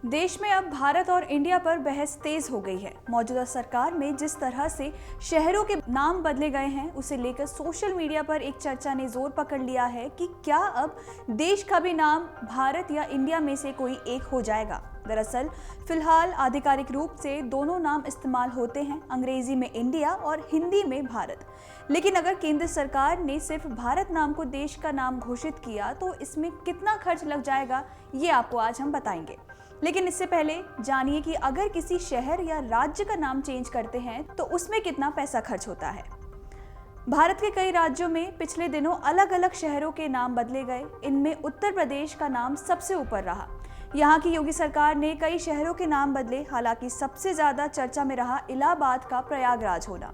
देश में अब भारत और इंडिया पर बहस तेज हो गई है। मौजूदा सरकार में जिस तरह से शहरों के नाम बदले गए हैं, उसे लेकर सोशल मीडिया पर एक चर्चा ने जोर पकड़ लिया है कि क्या अब देश का भी नाम भारत या इंडिया में से कोई एक हो जाएगा। दरअसल फिलहाल आधिकारिक रूप से दोनों नाम इस्तेमाल होते हैं, अंग्रेजी में इंडिया और हिंदी में भारत। लेकिन अगर केंद्र सरकार ने सिर्फ भारत नाम को देश का नाम घोषित किया तो इसमें कितना खर्च लग जाएगा, ये आपको आज हम बताएंगे। लेकिन इससे पहले जानिए कि अगर किसी शहर या राज्य का नाम चेंज करते हैं तो उसमें कितना पैसा खर्च होता है। भारत के कई राज्यों में पिछले दिनों अलग अलग शहरों के नाम बदले गए। इनमें उत्तर प्रदेश का नाम सबसे ऊपर रहा। यहाँ की योगी सरकार ने कई शहरों के नाम बदले, हालांकि सबसे ज्यादा चर्चा में रहा इलाहाबाद का प्रयागराज होना।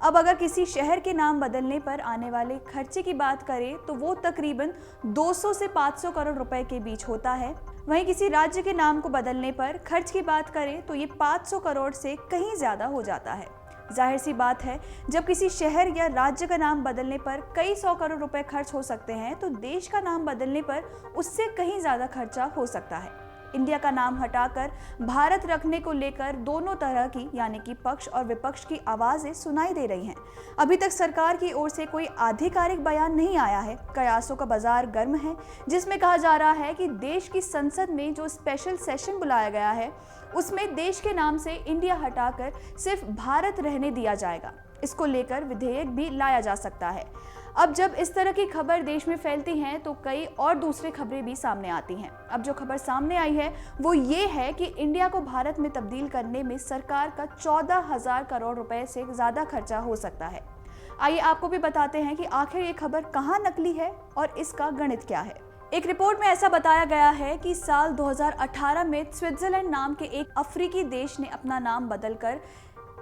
अब अगर किसी शहर के नाम बदलने पर आने वाले खर्चे की बात करें तो वो तकरीबन 200 से 500 करोड़ रुपए के बीच होता है। वहीं किसी राज्य के नाम को बदलने पर खर्च की बात करें तो ये 500 करोड़ से कहीं ज्यादा हो जाता है। जाहिर सी बात है, जब किसी शहर या राज्य का नाम बदलने पर कई 100 करोड़ रुपए खर्च हो सकते हैं तो देश का नाम बदलने पर उससे कहीं ज्यादा खर्चा हो सकता है। इंडिया का नाम हटाकर भारत रखने को लेकर दोनों तरह की यानी कि पक्ष और विपक्ष की आवाजें सुनाई दे रही हैं। अभी तक सरकार की ओर से कोई आधिकारिक बयान नहीं आया है। कयासों का बाजार गर्म है, जिसमें कहा जा रहा है कि देश की संसद में जो स्पेशल सेशन बुलाया गया है उसमें देश के नाम से इंडिया हटाकर सिर्फ भारत रहने दिया जाएगा। इसको लेकर विधेयक भी लाया जा सकता है। अब जब इस तरह की खबर देश में फैलती हैं तो कई और दूसरी खबरें भी सामने आती हैं। अब जो खबर सामने आई है वो ये है कि इंडिया को भारत में तब्दील करने में सरकार का 14,000 करोड़ रुपए से ज्यादा खर्चा हो सकता है। आइए आपको भी बताते हैं कि आखिर ये खबर कहाँ नकली है और इसका गणित क्या है। एक रिपोर्ट में ऐसा बताया गया है कि साल 2018 में स्विट्जरलैंड नाम के एक अफ्रीकी देश ने अपना नाम बदलकर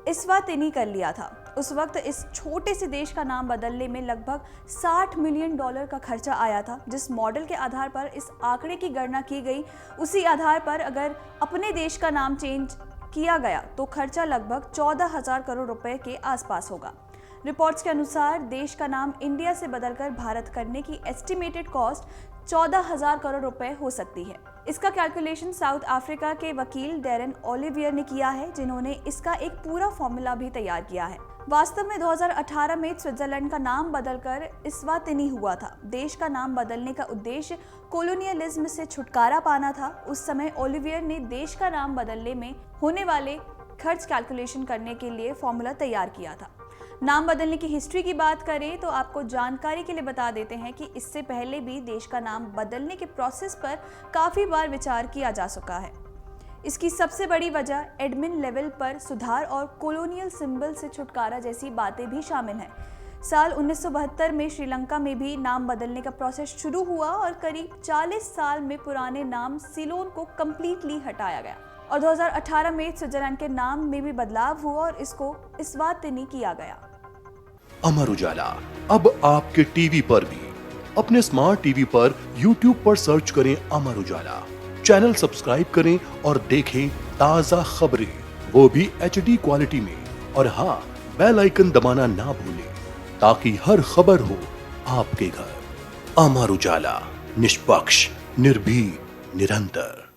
इस्वातिनी कर लिया था। उस वक्त इस छोटे से देश का नाम बदलने में लगभग $60 मिलियन का खर्चा आया था। जिस मॉडल के आधार पर इस आंकड़े की गणना की गई, उसी आधार पर अगर अपने देश का नाम चेंज किया गया तो खर्चा लगभग 14,000 करोड़ रुपए के आसपास होगा। रिपोर्ट्स के अनुसार देश का नाम इंडिया से बदलकर भारत करने की एस्टिमेटेड कॉस्ट 14,000 करोड़ रुपए हो सकती है। इसका कैलकुलेशन साउथ अफ्रीका के वकील डैरेन ओलिवियर ने किया है, जिन्होंने इसका एक पूरा फॉर्मूला भी तैयार किया है। वास्तव में 2018 में स्विट्जरलैंड का नाम बदलकर इस्वातिनी हुआ था। देश का नाम बदलने का उद्देश्य कोलोनियलिज्म से छुटकारा पाना था। उस समय ओलिवियर ने देश का नाम बदलने में होने वाले खर्च कैलकुलेशन करने के लिए फॉर्मूला तैयार किया था। नाम बदलने की हिस्ट्री की बात करें तो आपको जानकारी के लिए बता देते हैं कि इससे पहले भी देश का नाम बदलने के प्रोसेस पर काफ़ी बार विचार किया जा चुका है। इसकी सबसे बड़ी वजह एडमिन लेवल पर सुधार और कॉलोनियल सिंबल से छुटकारा जैसी बातें भी शामिल हैं। साल 1972 में श्रीलंका में भी नाम बदलने का प्रोसेस शुरू हुआ और करीब 40 साल में पुराने नाम सिलोन को कम्प्लीटली हटाया गया और 2018 में स्विट्जरलैंड के नाम में भी बदलाव हुआ और इसको इस्वातिनी किया गया। अमर उजाला अब आपके टीवी पर भी। अपने स्मार्ट टीवी पर YouTube पर सर्च करें अमर उजाला, चैनल सब्सक्राइब करें और देखें ताजा खबरें, वो भी HD क्वालिटी में। और हाँ, बेल आइकन दबाना ना भूलें ताकि हर खबर हो आपके घर। अमर उजाला, निष्पक्ष, निर्भीक, निरंतर।